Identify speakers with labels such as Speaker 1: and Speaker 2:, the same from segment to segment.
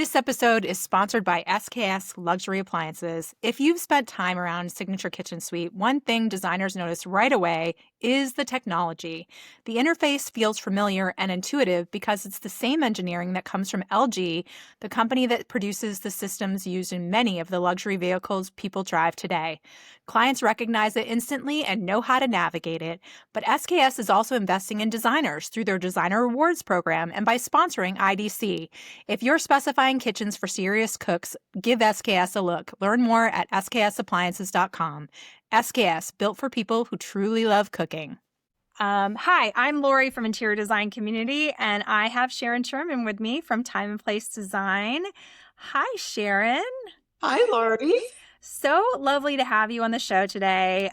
Speaker 1: This episode is sponsored by SKS Luxury Appliances. If you've spent time around Signature Kitchen Suite, one thing designers notice right away is the technology. The interface feels familiar and intuitive because it's the same engineering that comes from LG, the company that produces the systems used in many of the luxury vehicles people drive today. Clients recognize it instantly and know how to navigate it, but SKS is also investing in designers through their Designer Rewards program and by sponsoring IDC. If you're specifying kitchens for serious cooks, give SKS a look. Learn more at sksappliances.com. SKS, built for people who truly love cooking. Hi, I'm Lori from Interior Design Community, and I have Sharon Sherman with me from Time and Place Design. Hi, Sharon.
Speaker 2: Hi, Lori.
Speaker 1: So lovely to have you on the show today.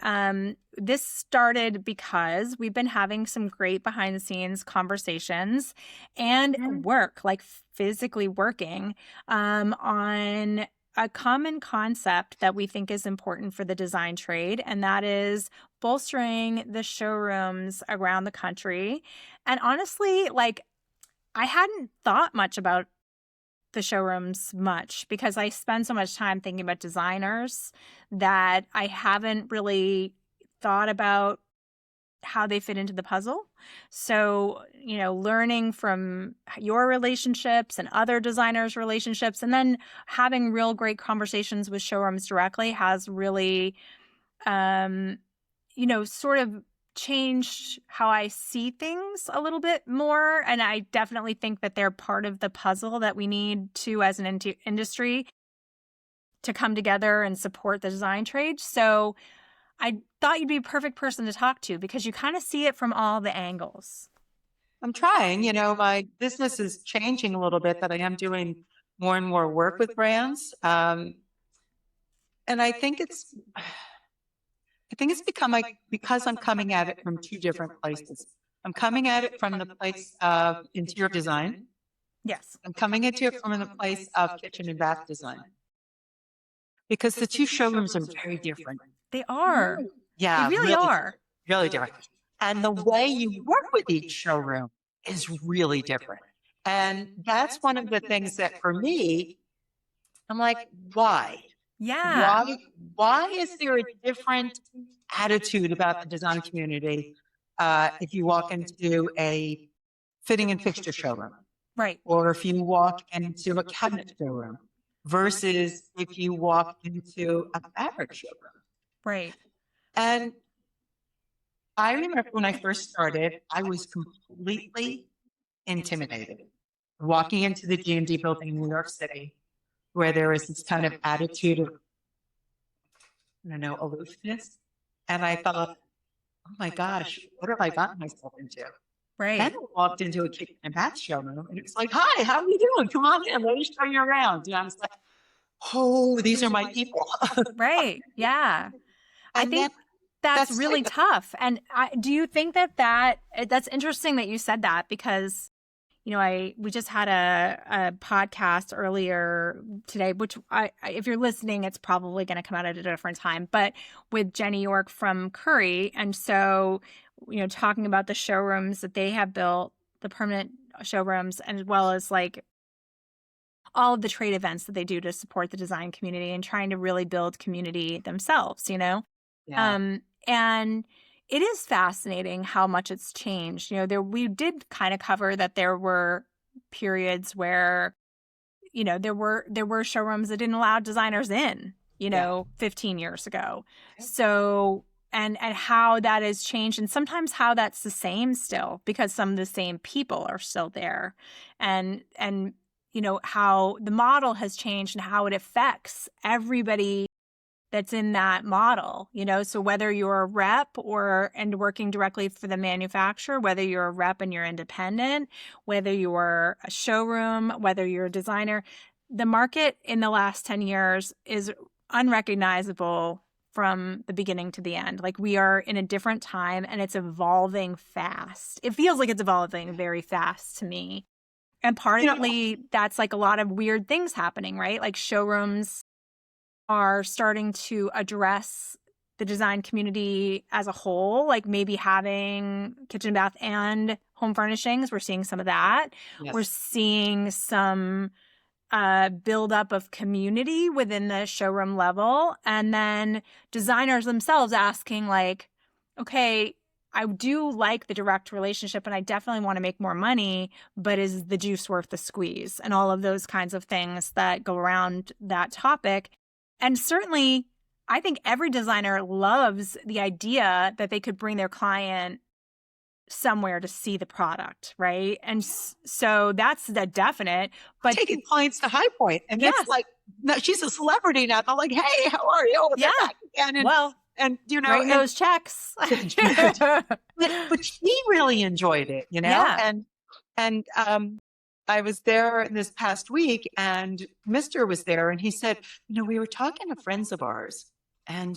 Speaker 1: This started because we've been having some great behind the scenes conversations and work, like physically working, on a common concept that we think is important for the design trade, and that is bolstering the showrooms around the country. And honestly, I hadn't thought much about the showrooms much because I spend so much time thinking about designers that I haven't really thought about how they fit into the puzzle. So, learning from your relationships and other designers' relationships, and then having real great conversations with showrooms directly has really, sort of changed how I see things a little bit more. And I definitely think that they're part of the puzzle that we need to, as an industry, to come together and support the design trade. So I thought you'd be a perfect person to talk to because you kind of see it from all the angles.
Speaker 2: I'm trying. My business is changing a little bit, that I am doing more and more work with brands. And I think it's become because I'm coming at it from two different places. I'm coming at it from the place of interior design.
Speaker 1: Yes.
Speaker 2: I'm coming into it from the place of kitchen and bath design. Because the two showrooms are very different.
Speaker 1: They are.
Speaker 2: Yeah.
Speaker 1: They really are.
Speaker 2: Really different. And the way you work with each showroom is really different. And that's one of the things that for me, I'm like, why?
Speaker 1: Yeah.
Speaker 2: Why is there a different attitude about the design community if you walk into a fitting and fixture showroom?
Speaker 1: Right.
Speaker 2: Or if you walk into a cabinet showroom versus if you walk into a fabric showroom.
Speaker 1: Right.
Speaker 2: And I remember when I first started, I was completely intimidated walking into the G&D building in New York City, where there was this kind of attitude of, aloofness. And I thought, oh my gosh, what have I gotten myself into?
Speaker 1: Right.
Speaker 2: Then I walked into a kitchen and bath showroom, and it's like, hi, how are you doing? Come on in, let me show you around. And I was like, oh, these are my people.
Speaker 1: Right. Yeah. I think that's really tough. And do you think that's interesting that you said that because, we just had a podcast earlier today, which if you're listening, it's probably going to come out at a different time, but with Jenny York from Curry. And so, talking about the showrooms that they have built, the permanent showrooms, as well as all of the trade events that they do to support the design community and trying to really build community themselves,
Speaker 2: Yeah.
Speaker 1: And it is fascinating how much it's changed. We did kind of cover that there were periods where, there were showrooms that didn't allow designers in, 15 years ago. So, and how that has changed, and sometimes how that's the same still because some of the same people are still there, and how the model has changed and how it affects everybody that's in that model, so whether you're a rep and working directly for the manufacturer, whether you're a rep and you're independent, whether you're a showroom, whether you're a designer, the market in the last 10 years is unrecognizable from the beginning to the end. We are in a different time and it's evolving fast. It feels like it's evolving very fast to me. And partly that's a lot of weird things happening, right? Showrooms are starting to address the design community as a whole, maybe having kitchen, bath, and home furnishings. We're seeing some of that.
Speaker 2: Yes.
Speaker 1: We're seeing some buildup of community within the showroom level, and then designers themselves asking like, okay, I do like the direct relationship and I definitely want to make more money, but is the juice worth the squeeze? And all of those kinds of things that go around that topic. And certainly, I think every designer loves the idea that they could bring their client somewhere to see the product, right? And so that's the definite. But
Speaker 2: taking clients to High Point, and
Speaker 1: yeah,
Speaker 2: it's like, no, she's a celebrity now. They're like, hey, how are you?
Speaker 1: yeah,
Speaker 2: They're back again. And,
Speaker 1: well,
Speaker 2: and you know,
Speaker 1: writing
Speaker 2: and,
Speaker 1: those checks.
Speaker 2: but she really enjoyed it, you know,
Speaker 1: Yeah.
Speaker 2: and I was there this past week, and Mister was there, and he said, you know, we were talking to friends of ours, and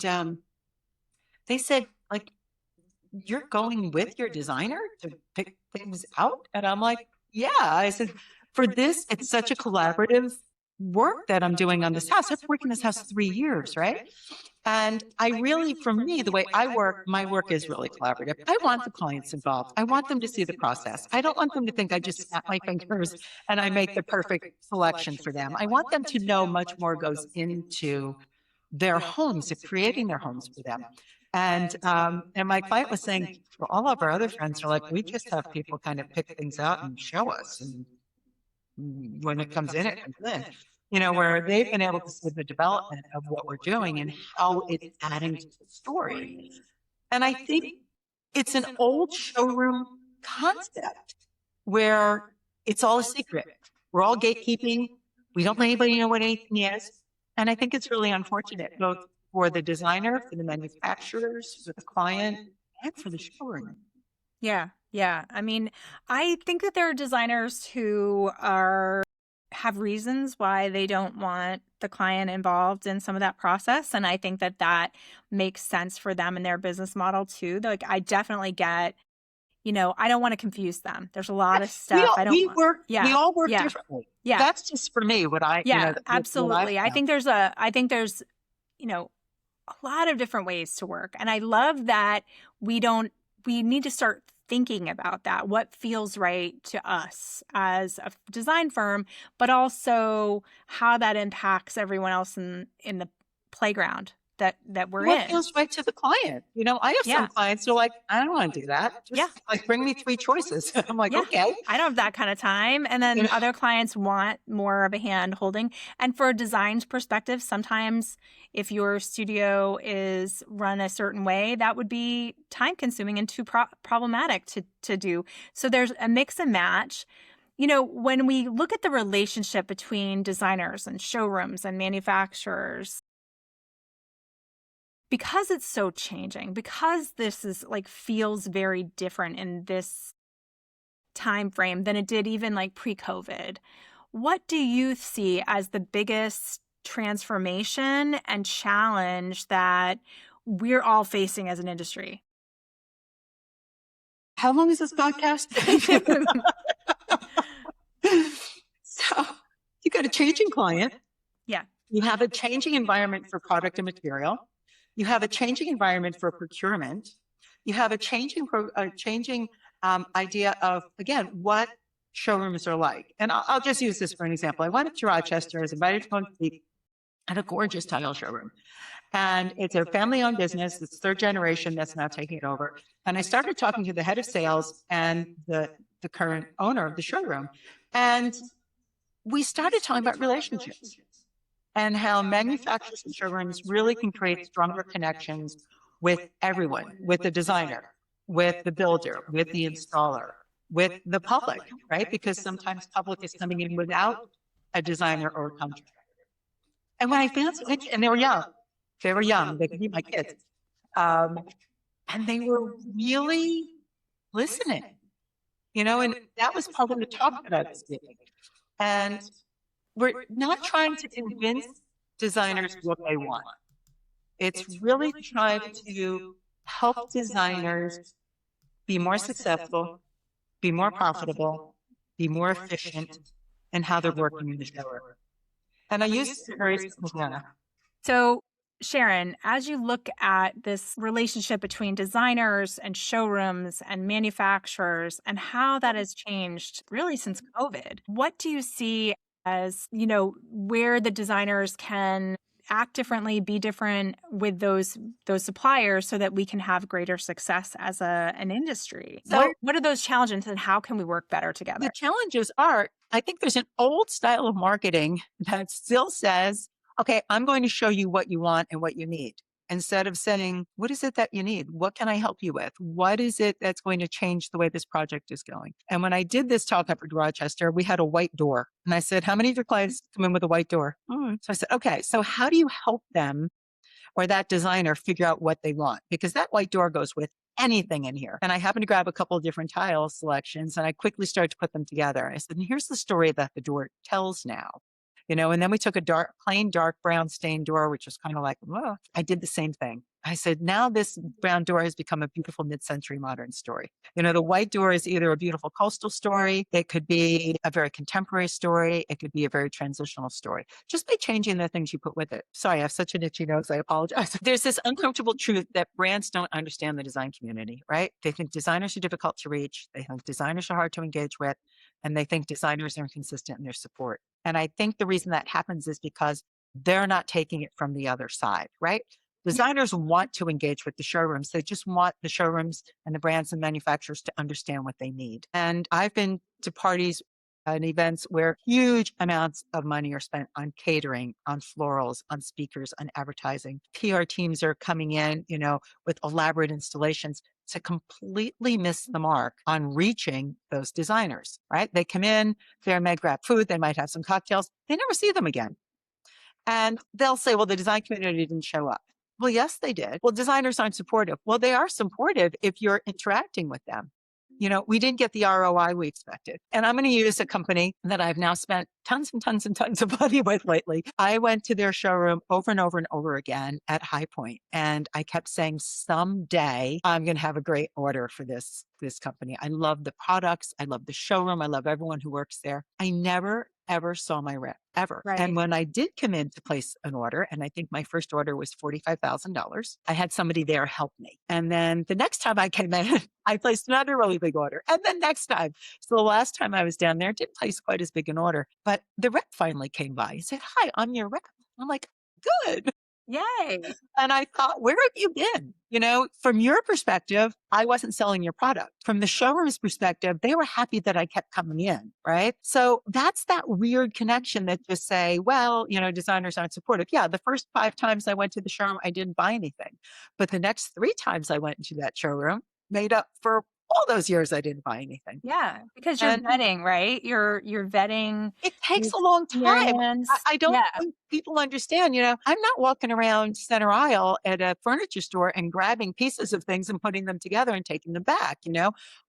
Speaker 2: they said, like, you're going with your designer to pick things out? And I'm like, yeah. I said, for this, it's such a collaborative work that I'm doing on this house. I've been working this house 3 years, right? And I really, for me, the way I work, my work is really collaborative. I want the clients involved. I want them to see the process. I don't want them to think I just snap my fingers and I make the perfect selection for them. I want them to know much more goes into their homes, of creating their homes for them. And my client was saying, well, all of our other friends are like, we just have people kind of pick things out and show us. And when it comes in, it comes in. You know, where they've been able to see the development of what we're doing and how it's adding to the story. And I think it's an old showroom concept where it's all a secret. We're all gatekeeping. We don't let anybody know what anything is. And I think it's really unfortunate, both for the designer, for the manufacturers, for the client, and for the showroom.
Speaker 1: Yeah. Yeah. I mean, I think that there are designers who have reasons why they don't want the client involved in some of that process. And I think that that makes sense for them and their business model too. Like, I definitely get, I don't want to confuse them. There's a lot of stuff I don't want.
Speaker 2: We all work
Speaker 1: Yeah.
Speaker 2: differently.
Speaker 1: Yeah.
Speaker 2: That's just for me, what I,
Speaker 1: Yeah,
Speaker 2: what
Speaker 1: absolutely. I think there's, a lot of different ways to work. And I love that we need to start thinking about that, what feels right to us as a design firm, but also how that impacts everyone else in the playground that we're
Speaker 2: what
Speaker 1: in.
Speaker 2: feels right to the client. You know, I have some clients who are like, I don't want to do that. Just like bring me 3 choices. I'm like, okay.
Speaker 1: I don't have that kind of time. And then other clients want more of a hand holding. And for a design's perspective, sometimes if your studio is run a certain way, that would be time consuming and too problematic to do. So there's a mix and match. When we look at the relationship between designers and showrooms and manufacturers, because it's so changing, because this is like feels very different in this time frame than it did even like pre-COVID, what do you see as the biggest transformation and challenge that we're all facing as an industry?
Speaker 2: How long is this podcast? So you got a changing client.
Speaker 1: Yeah.
Speaker 2: You have a changing environment for product and material. You have a changing environment for procurement. You have a changing idea of, again, what showrooms are like. And I'll just use this for an example. I went up to Rochester. I was invited to go and speak at a gorgeous tile showroom. And it's a family-owned business. It's third generation that's now taking it over. And I started talking to the head of sales and the current owner of the showroom. And we started talking about relationships and how manufacturers and showrooms really can create stronger connections with everyone, with the designer, with the builder, with the installer, with the public, right? Because sometimes public is coming in without a designer or a contractor. And when I found so interesting, and they were young, they could be my kids. And they were really listening, and that was part of the talk that I was giving. And we're not trying to convince designers what they want. It's really trying to help designers be more successful, be more profitable, be more efficient in how they're working in the showroom. And I use this very simple manner.
Speaker 1: So, Sharon, as you look at this relationship between designers and showrooms and manufacturers and how that has changed really since COVID, what do you see as, where the designers can act differently, be different with those suppliers so that we can have greater success as an industry.
Speaker 2: So
Speaker 1: What are those challenges and how can we work better
Speaker 2: the
Speaker 1: together?
Speaker 2: challenges are, I think there's an old style of marketing that still says, okay, I'm going to show you what you want and what you need. Instead of saying, what is it that you need? What can I help you with? What is it that's going to change the way this project is going? And when I did this talk up at Rochester, we had a white door. And I said, how many of your clients come in with a white door? So I said, okay, so how do you help them or that designer figure out what they want? Because that white door goes with anything in here. And I happened to grab a couple of different tile selections and I quickly started to put them together. I said, and here's the story that the door tells now. And then we took a plain dark brown stained door, which was kind of like, well, I did the same thing. I said, now this brown door has become a beautiful mid-century modern story. The white door is either a beautiful coastal story. It could be a very contemporary story. It could be a very transitional story, just by changing the things you put with it. Sorry, I have such an itchy nose. I apologize. There's this uncomfortable truth that brands don't understand the design community, right? They think designers are difficult to reach. They think designers are hard to engage with. And they think designers are inconsistent in their support. And I think the reason that happens is because they're not taking it from the other side, right? Designers want to engage with the showrooms. They just want the showrooms and the brands and manufacturers to understand what they need. And I've been to parties and events where huge amounts of money are spent on catering, on florals, on speakers, on advertising. PR teams are coming in, with elaborate installations to completely miss the mark on reaching those designers, right? They come in, they might grab food, they might have some cocktails, they never see them again. And they'll say, well, the design community didn't show up. Well, yes, they did. Well, designers aren't supportive. Well, they are supportive if you're interacting with them. We didn't get the ROI we expected. And I'm going to use a company that I've now spent tons and tons and tons of money with lately. I went to their showroom over and over and over again at High Point, and I kept saying, someday I'm going to have a great order for this company. I love the products. I love the showroom. I love everyone who works there. I never ever saw my rep ever.
Speaker 1: Right.
Speaker 2: And when I did come in to place an order, and I think my first order was $45,000, I had somebody there help me. And then the next time I came in, I placed another really big order. And then next time. So the last time I was down there, didn't place quite as big an order, but the rep finally came by and said, hi, I'm your rep. I'm like, good.
Speaker 1: Yay.
Speaker 2: And I thought, where have you been? From your perspective, I wasn't selling your product. From the showroom's perspective, they were happy that I kept coming in, right? So that's that weird connection that just say, well, designers aren't supportive. Yeah, the first 5 times I went to the showroom, I didn't buy anything. But the next 3 times I went into that showroom made up for all those years I didn't buy anything.
Speaker 1: Yeah, because you're
Speaker 2: And
Speaker 1: vetting, right? You're vetting
Speaker 2: it
Speaker 1: the
Speaker 2: takes a long time.
Speaker 1: experience.
Speaker 2: I don't
Speaker 1: Yeah.
Speaker 2: think people understand, I'm not walking around center aisle at a furniture store and grabbing pieces of things and putting them together and taking them back.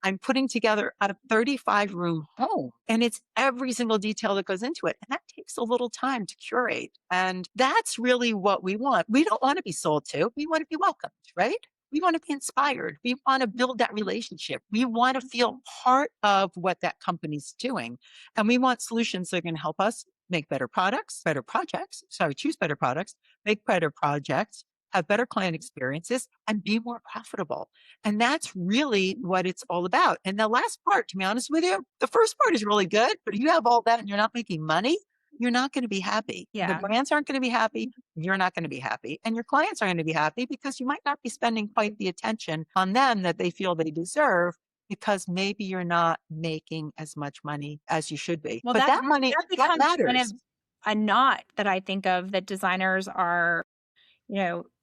Speaker 2: I'm putting together a 35-room home, and it's every single detail that goes into it. And that takes a little time to curate. And that's really what we want. We don't want to be sold to. We want to be welcomed, right? We want to be inspired. We want to build that relationship. We want to feel part of what that company's doing. And we want solutions that are going to help us make better products, better projects. Sorry, choose better products, make better projects, have better client experiences, and be more profitable. And that's really what it's all about. And the last part, to be honest with you, the first part is really good, but if you have all that and you're not making money, you're not going to be happy. The
Speaker 1: Yeah.
Speaker 2: brands aren't going to be happy. You're not going to be happy. And your clients are going to be happy because you might not be spending quite the attention on them that they feel they deserve, because maybe you're not making as much money as you should be.
Speaker 1: Well,
Speaker 2: But that money,
Speaker 1: that
Speaker 2: that
Speaker 1: becomes kind
Speaker 2: matters.
Speaker 1: of a knot that I think of that designers are,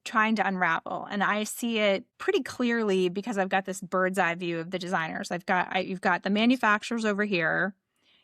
Speaker 1: trying to unravel. And I see it pretty clearly because I've got this bird's eye view of the designers. You've got the manufacturers over here.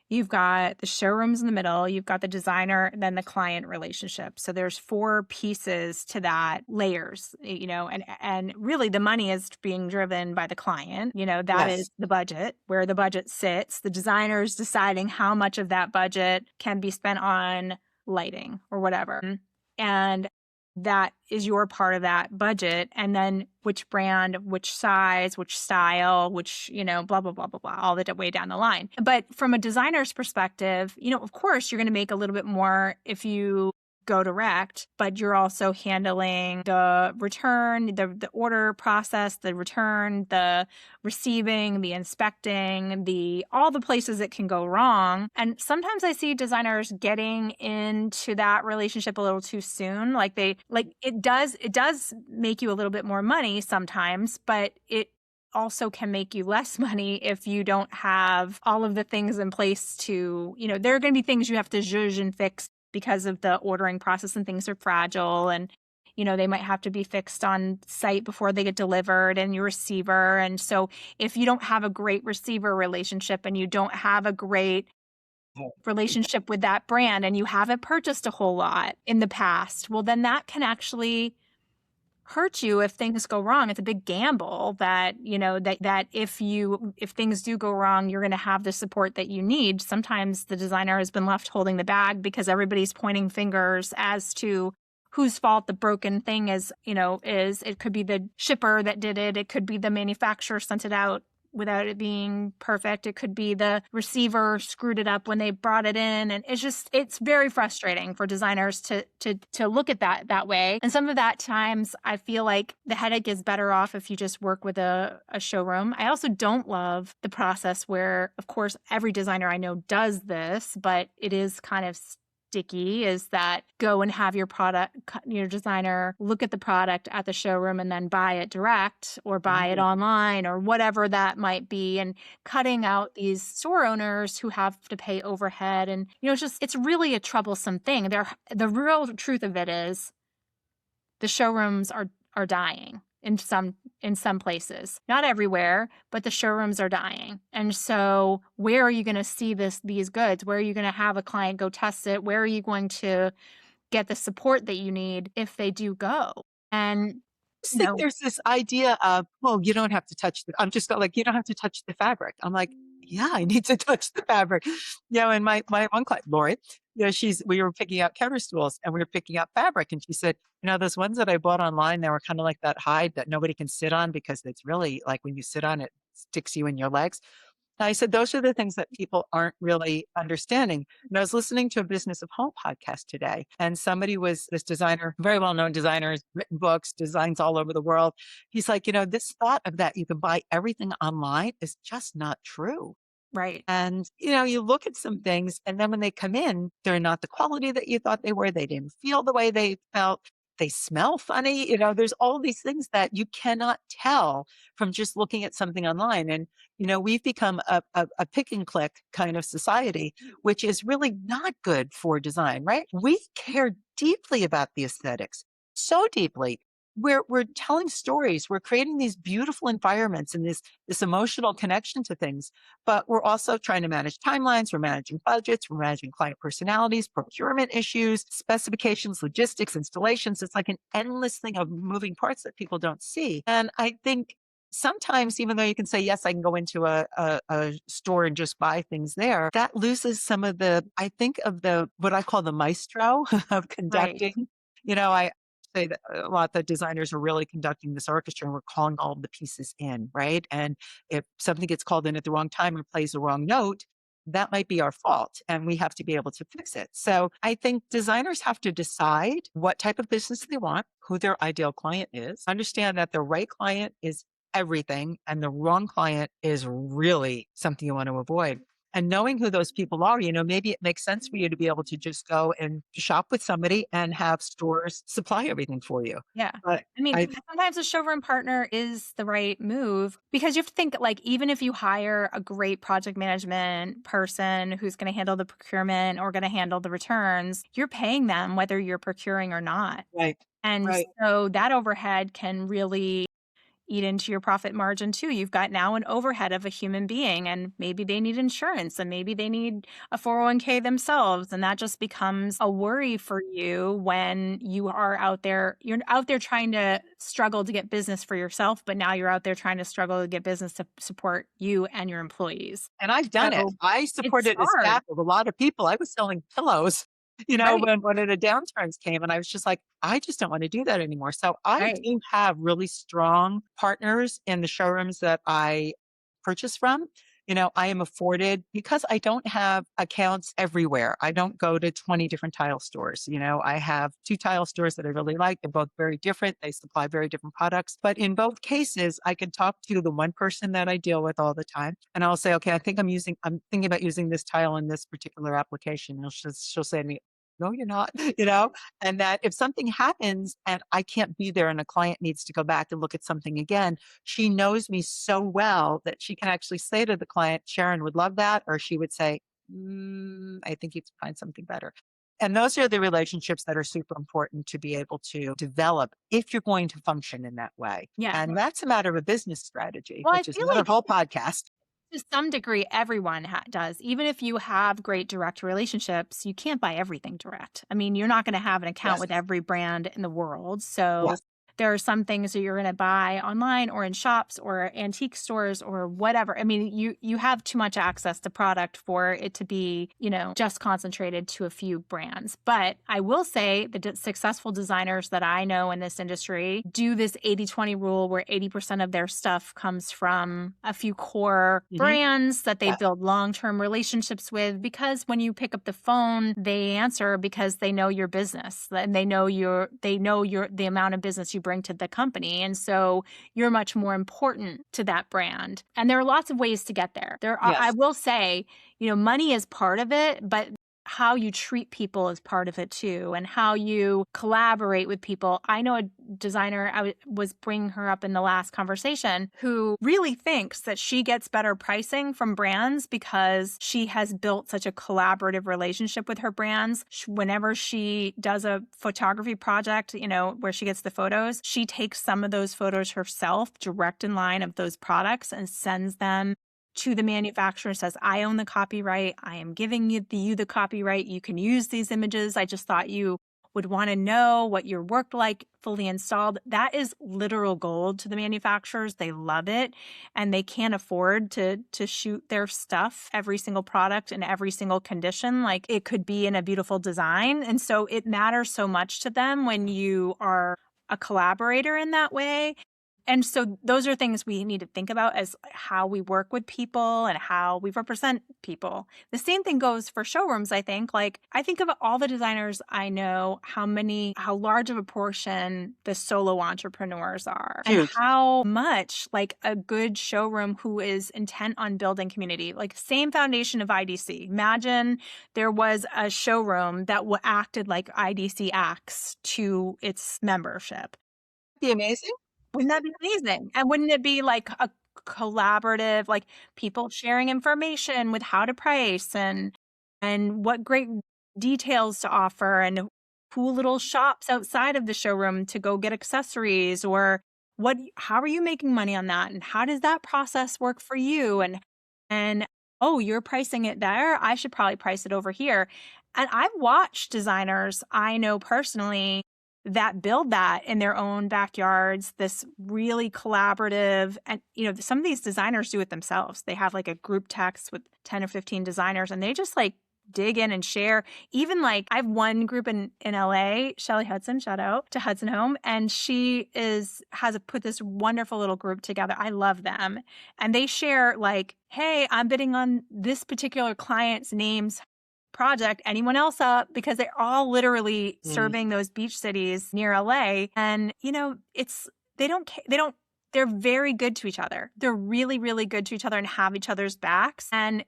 Speaker 1: You've got the showrooms in the middle, you've got the designer, and then the client relationship. So there's 4 pieces to that, layers, and really the money is being driven by the client. That
Speaker 2: Yes.
Speaker 1: is the budget, where the budget sits. The designer is deciding how much of that budget can be spent on lighting or whatever. And that is your part of that budget. And then which brand, which size, which style, which, blah, blah, blah, blah, blah, all the way down the line. But from a designer's perspective, of course, you're going to make a little bit more if you go direct, but you're also handling the return, the order process, the return, the receiving, the inspecting, the all the places it can go wrong. And sometimes I see designers getting into that relationship a little too soon. It does make you a little bit more money sometimes, but it also can make you less money if you don't have all of the things in place to, there are going to be things you have to zhuzh and fix because of the ordering process, and things are fragile, and they might have to be fixed on site before they get delivered, and your receiver. And so if you don't have a great receiver relationship and you don't have a great relationship with that brand and you haven't purchased a whole lot in the past, well, then that can actually hurt you if things go wrong. It's a big gamble that, that if things do go wrong, you're going to have the support that you need. Sometimes the designer has been left holding the bag because everybody's pointing fingers as to whose fault the broken thing is. It could be the shipper that did it. It could be the manufacturer sent it out without it being perfect. It could be the receiver screwed it up when they brought it in. And it's very frustrating for designers to look at that way. And some of that times I feel like the headache is better off if you just work with a showroom. I also don't love the process where, of course, every designer I know does this, but it is kind of sticky, is that go and have your designer look at the product at the showroom and then buy it direct or buy it online or whatever that might be, and cutting out these store owners who have to pay overhead. And it's really a troublesome thing. The real truth of it is the showrooms are dying in some places, not everywhere, but the showrooms are dying. And so where are you going to see these goods? Where are you going to have a client go test it? Where are you going to get the support that you need if they do go? And
Speaker 2: just think there's this idea of, well, you don't have to touch I'm just like, you don't have to touch the fabric. I'm like, yeah, I need to touch the fabric. And my one client, Lori, we were picking out counter stools and we were picking out fabric. And she said, those ones that I bought online, they were kind of like that hide that nobody can sit on because it's really like when you sit on it, sticks you in your legs. And I said, those are the things that people aren't really understanding. And I was listening to a Business of Home podcast today, and this designer, very well-known designer, has written books, designs all over the world. He's like, this thought of that you can buy everything online is just not true.
Speaker 1: right.
Speaker 2: And, you look at some things and then when they come in, they're not the quality that you thought they were. They didn't feel the way they felt. They smell funny. There's all these things that you cannot tell from just looking at something online. And, we've become a pick and click kind of society, which is really not good for design, right? We care deeply about the aesthetics, so deeply. We're telling stories. We're creating these beautiful environments and this emotional connection to things, but we're also trying to manage timelines. We're managing budgets. We're managing client personalities, procurement issues, specifications, logistics, installations. It's like an endless thing of moving parts that people don't see. And I think sometimes, even though you can say, yes, I can go into a store and just buy things there, that loses some of I think of what I call the maestro of conducting. I say that a lot that designers are really conducting this orchestra and we're calling all the pieces in, right? And if something gets called in at the wrong time or plays the wrong note, that might be our fault and we have to be able to fix it. So I think designers have to decide what type of business they want, who their ideal client is, understand that the right client is everything and the wrong client is really something you want to avoid. And knowing who those people are, maybe it makes sense for you to be able to just go and shop with somebody and have stores supply everything for you.
Speaker 1: Yeah.
Speaker 2: But
Speaker 1: I mean, sometimes a showroom partner is the right move because you have to think, like, even if you hire a great project management person who's going to handle the procurement or going to handle the returns, you're paying them whether you're procuring or not.
Speaker 2: Right.
Speaker 1: And
Speaker 2: Right.
Speaker 1: so that overhead can really eat into your profit margin too. You've got now an overhead of a human being, and maybe they need insurance and maybe they need a 401k themselves. And that just becomes a worry for you when you're out there trying to struggle to get business for yourself, but now you're out there trying to struggle to get business to support you and your employees.
Speaker 2: And I've done it. I supported a staff of a lot of people. I was selling pillows,
Speaker 1: Right.
Speaker 2: when one of the downturns came, and I was just like, I just don't want to do that anymore. So I do have really strong partners in the showrooms that I purchase from. I am afforded because I don't have accounts everywhere. I don't go to 20 different tile stores. I have two tile stores that I really like. They're both very different. They supply very different products. But in both cases, I can talk to the one person that I deal with all the time. And I'll say, okay, I'm thinking about using this tile in this particular application. And she'll say to me, no, you're not, and that if something happens and I can't be there and a client needs to go back and look at something again, she knows me so well that she can actually say to the client, Sharon would love that. Or she would say, I think you can find something better. And those are the relationships that are super important to be able to develop if you're going to function in that way.
Speaker 1: Yeah.
Speaker 2: And that's a matter of a business strategy,
Speaker 1: Well, I
Speaker 2: which is
Speaker 1: feel
Speaker 2: another
Speaker 1: like
Speaker 2: whole podcast.
Speaker 1: to some degree, everyone does. Even if you have great direct relationships, you can't buy everything direct. I mean, you're not going to have an account
Speaker 2: Yes.
Speaker 1: with every brand in the world. So
Speaker 2: Yes.
Speaker 1: there are some things that you're going to buy online or in shops or antique stores or whatever. I mean, you have too much access to product for it to be, just concentrated to a few brands. But I will say the successful designers that I know in this industry do this 80-20 rule where 80% of their stuff comes from a few core
Speaker 2: Mhm.
Speaker 1: brands that they
Speaker 2: Yes.
Speaker 1: build long-term relationships with, because when you pick up the phone, they answer because they know your business and they know the amount of business you bring to the company. And so you're much more important to that brand. And there are lots of ways to get there. I
Speaker 2: Yes.
Speaker 1: will say, money is part of it, but how you treat people is part of it too, and how you collaborate with people. I know a designer, was bringing her up in the last conversation, who really thinks that she gets better pricing from brands because she has built such a collaborative relationship with her brands. Whenever she does a photography project, where she gets the photos, she takes some of those photos herself, direct in line of those products, and sends them to the manufacturer, says, I own the copyright. I am giving you the copyright. You can use these images. I just thought you would want to know what your work like fully installed. That is literal gold to the manufacturers. They love it, and they can't afford to shoot their stuff, every single product in every single condition, like it could be in a beautiful design. And so it matters so much to them when you are a collaborator in that way. And so those are things we need to think about as how we work with people and how we represent people. The same thing goes for showrooms, I think. Like, I think of all the designers I know, how large of a portion the solo entrepreneurs are, and
Speaker 2: Huge.
Speaker 1: how much like a good showroom who is intent on building community, like same foundation of IDC. Imagine there was a showroom that acted like IDC acts to its membership.
Speaker 2: Be amazing.
Speaker 1: Wouldn't that be amazing? And wouldn't it be like a collaborative, like people sharing information with how to price and what great details to offer, and cool little shops outside of the showroom to go get accessories, or how are you making money on that? And how does that process work for you? And oh, you're pricing it there. I should probably price it over here. And I've watched designers I know personally that build that in their own backyards, this really collaborative. And, some of these designers do it themselves. They have like a group text with 10 or 15 designers, and they just like dig in and share. Even like I have one group in LA, Shelly Hudson, shout out to Hudson Home. And she has put this wonderful little group together. I love them. And they share like, hey, I'm bidding on this particular client's names project, anyone else up, because they're all literally
Speaker 2: Mm.
Speaker 1: serving those beach cities near LA. And they don't they're very good to each other. They're really, really good to each other and have each other's backs. And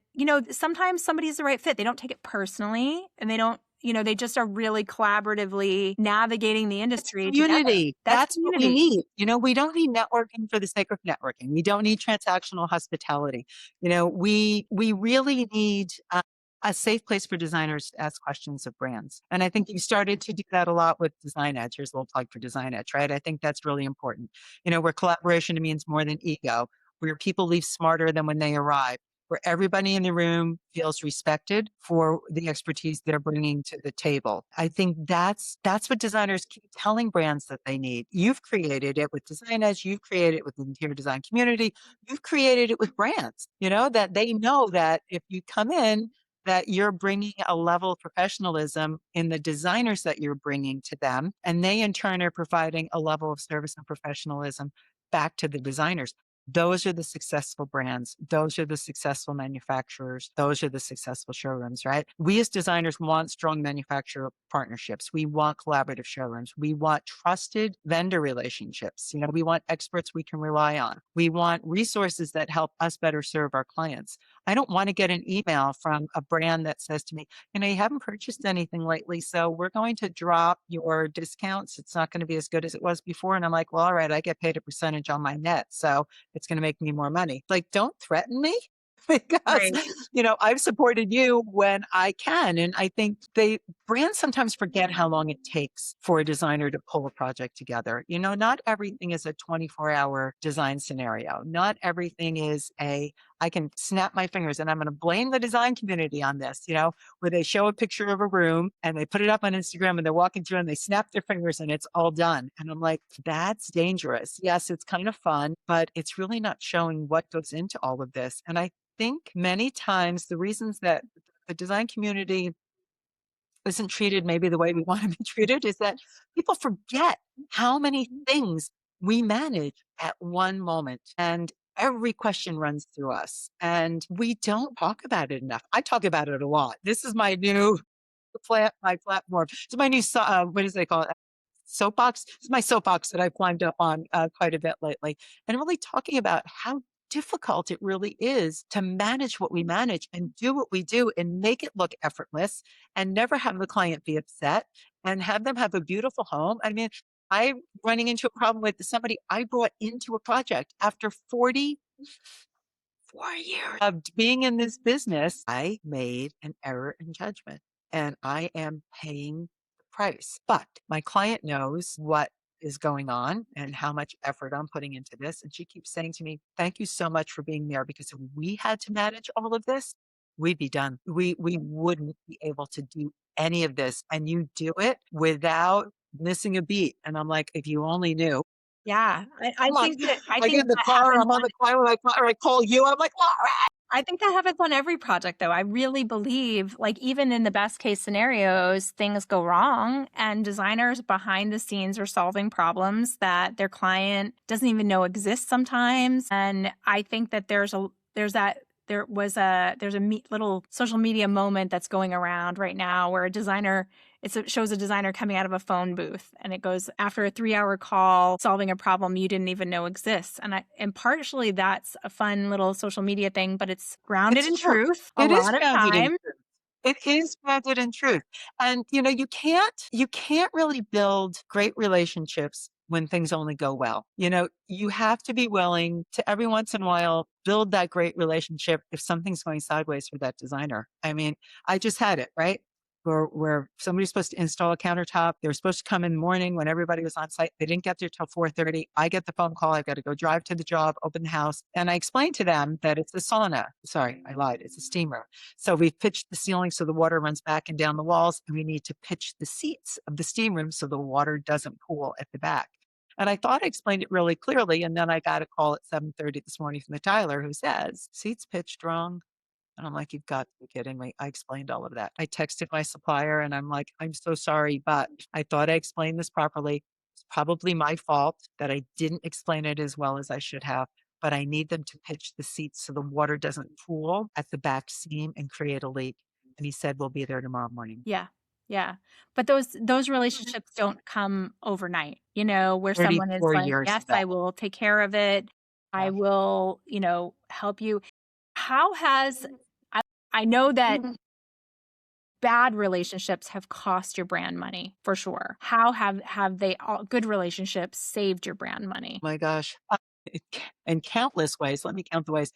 Speaker 1: sometimes somebody's the right fit. They don't take it personally, and they don't, they just are really collaboratively navigating the
Speaker 2: It's
Speaker 1: industry together.
Speaker 2: community.
Speaker 1: That's
Speaker 2: That's what we
Speaker 1: community.
Speaker 2: need. We don't need networking for the sake of networking. We don't need transactional hospitality. We really need a safe place for designers to ask questions of brands. And I think you started to do that a lot with Design Edge. Here's a little plug for Design Edge, right? I think that's really important. Where collaboration means more than ego, where people leave smarter than when they arrive, where everybody in the room feels respected for the expertise they're bringing to the table. I think that's what designers keep telling brands that they need. You've created it with Design Edge. You've created it with the interior design community. You've created it with brands, that they know that if you come in, that you're bringing a level of professionalism in the designers that you're bringing to them. And they in turn are providing a level of service and professionalism back to the designers. Those are the successful brands. Those are the successful manufacturers. Those are the successful showrooms, right? We as designers want strong manufacturer partnerships. We want collaborative showrooms. We want trusted vendor relationships. We want experts we can rely on. We want resources that help us better serve our clients. I don't want to get an email from a brand that says to me, you haven't purchased anything lately, so we're going to drop your discounts. It's not going to be as good as it was before. And I'm like, well, all right, I get paid a percentage on my net. So it's going to make me more money. Like, don't threaten me because,
Speaker 1: Right.
Speaker 2: I've supported you when I can. And I think brands sometimes forget how long it takes for a designer to pull a project together. Not everything is a 24-hour design scenario. Not everything is I can snap my fingers, and I'm going to blame the design community on this, where they show a picture of a room and they put it up on Instagram and they're walking through and they snap their fingers and it's all done. And I'm like, that's dangerous. Yes, it's kind of fun, but it's really not showing what goes into all of this. And I think many times the reasons that the design community isn't treated maybe the way we want to be treated is that people forget how many things we manage at one moment. And every question runs through us and we don't talk about it enough. I talk about it a lot. This is my new my platform. It's my new, what do they call it? Soapbox. It's my soapbox that I've climbed up on quite a bit lately, and really talking about how difficult it really is to manage what we manage and do what we do and make it look effortless and never have the client be upset and have them have a beautiful home. I mean, I'm running into a problem with somebody I brought into a project after 4 years of being in this business. I made an error in judgment and I am paying the price. But my client knows what is going on and how much effort I'm putting into this. And she keeps saying to me, thank you so much for being there, because if we had to manage all of this, we'd be done. We wouldn't be able to do any of this. And you do it without missing a beat. And I'm like, if you only knew.
Speaker 1: Yeah. I
Speaker 2: Come on.
Speaker 1: think that I
Speaker 2: I get
Speaker 1: think
Speaker 2: in the
Speaker 1: that
Speaker 2: car,
Speaker 1: happens
Speaker 2: I'm on
Speaker 1: on
Speaker 2: the car, or I call you, I'm like, all right.
Speaker 1: I think that happens on every project, though. I really believe, like, even in the best case scenarios, things go wrong, and designers behind the scenes are solving problems that their client doesn't even know exist sometimes. And I think that there's a little social media moment that's going around right now where it shows a designer coming out of a phone booth, and it goes after a 3-hour call solving a problem you didn't even know exists. And partially that's a fun little social media thing, but it's grounded
Speaker 2: It's
Speaker 1: in
Speaker 2: true.
Speaker 1: truth a
Speaker 2: It is
Speaker 1: lot of
Speaker 2: grounded in
Speaker 1: time.
Speaker 2: truth. It is grounded in truth. And you can't really build great relationships when things only go well. You have to be willing to every once in a while build that great relationship if something's going sideways for that designer. I mean, I just had it, right? Where somebody's supposed to install a countertop. They were supposed to come in the morning when everybody was on site. They didn't get there till 4:30. I get the phone call. I've got to go drive to the job, open the house. And I explained to them that it's a sauna. Sorry, I lied. It's a steam room. So we've pitched the ceiling so the water runs back and down the walls. And we need to pitch the seats of the steam room so the water doesn't pool at the back. And I thought I explained it really clearly. And then I got a call at 7:30 this morning from the Tyler who says, seats pitched wrong. And I'm like, you've got to be kidding me. I explained all of that. I texted my supplier and I'm like, I'm so sorry, but I thought I explained this properly. It's probably my fault that I didn't explain it as well as I should have, but I need them to pitch the seats so the water doesn't pool at the back seam and create a leak. And he said, we'll be there tomorrow morning.
Speaker 1: Yeah. Yeah. But those relationships don't come overnight, where someone is
Speaker 2: 34
Speaker 1: like,
Speaker 2: years
Speaker 1: yes,
Speaker 2: of that.
Speaker 1: I will take care of it. I
Speaker 2: Yeah.
Speaker 1: will, help you. How has I, I know that bad relationships have cost your brand money for sure. How have they all good relationships saved your brand money?
Speaker 2: My gosh. In countless ways. Let me count the ways.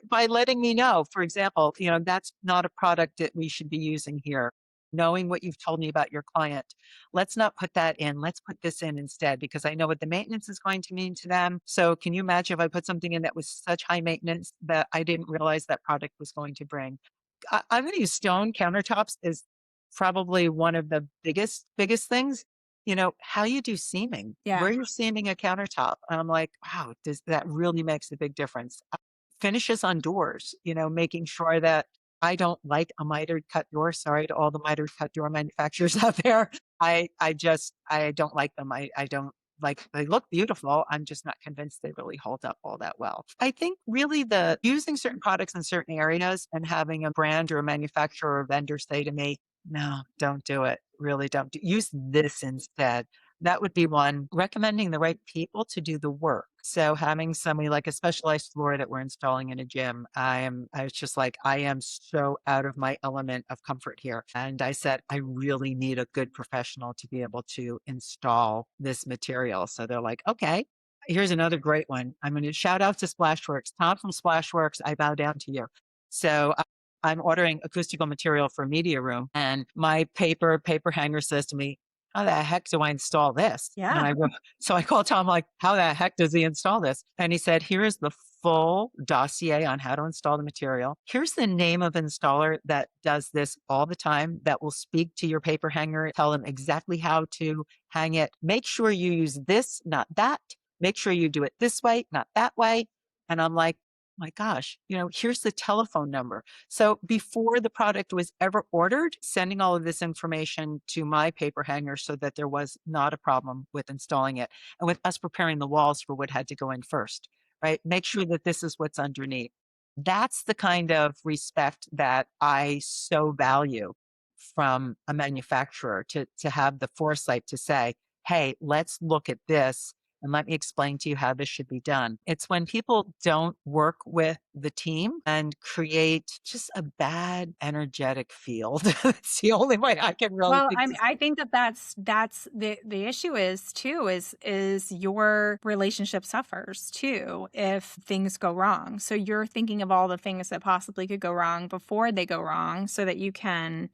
Speaker 2: By letting me know, for example, that's not a product that we should be using here. Knowing what you've told me about your client, let's not put that in. Let's put this in instead, because I know what the maintenance is going to mean to them. So can you imagine if I put something in that was such high maintenance that I didn't realize that product was going to bring? I'm going to use stone countertops is probably one of the biggest things. How you do seaming,
Speaker 1: Yeah.
Speaker 2: where you're seaming a countertop. And I'm like, wow, does that really makes a big difference? Finishes on doors, making sure that I don't like a mitered cut door. Sorry to all the mitered cut door manufacturers out there. I don't like them. I don't like they look beautiful. I'm just not convinced they really hold up all that well. I think really the using certain products in certain areas and having a brand or a manufacturer or vendor say to me, no, don't do it. Really don't use this instead. That would be one. Recommending the right people to do the work. So having somebody like a specialized floor that we're installing in a gym, I was just like, I am so out of my element of comfort here. And I said, I really need a good professional to be able to install this material. So they're like, okay, here's another great one. I'm going to shout out to Splashworks. Tom from Splashworks, I bow down to you. So I'm ordering acoustical material for a media room, and my paper hanger says to me, how the heck do I install this? And
Speaker 1: Yeah.
Speaker 2: so I called Tom, like, how the heck does he install this? And he said, here is the full dossier on how to install the material. Here's the name of installer that does this all the time, that will speak to your paper hanger, tell them exactly how to hang it. Make sure you use this, not that. Make sure you do it this way, not that way. And I'm like, my gosh, here's the telephone number. So before the product was ever ordered, sending all of this information to my paper hanger so that there was not a problem with installing it, and with us preparing the walls for what had to go in first, right? Make sure that this is what's underneath. That's the kind of respect that I so value from a manufacturer, to have the foresight to say, hey, let's look at this and let me explain to you how this should be done. It's when people don't work with the team and create just a bad energetic field. It's the only way I can really
Speaker 1: Well,
Speaker 2: think.
Speaker 1: I think that that's the issue is too is your relationship suffers too if things go wrong. So you're thinking of all the things that possibly could go wrong before they go wrong so that you can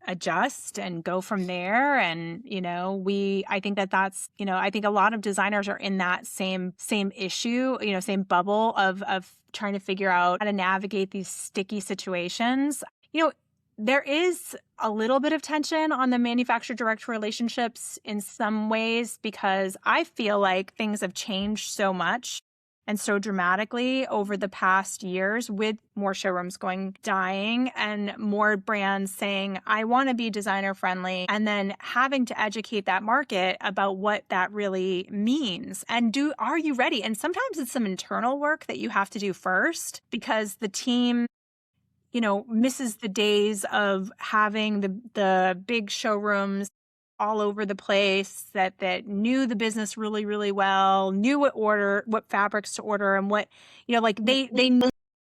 Speaker 1: adjust and go from there. And I think that's I think a lot of designers are in that same issue, same bubble of trying to figure out how to navigate these sticky situations. There is a little bit of tension on the manufacturer direct relationships in some ways, because I feel like things have changed so much and so dramatically over the past years, with more showrooms dying and more brands saying, I want to be designer friendly, and then having to educate that market about what that really means. And are you ready? And sometimes it's some internal work that you have to do first, because the team misses the days of having the big showrooms all over the place that knew the business really, really well, knew what fabrics to order, and what, like they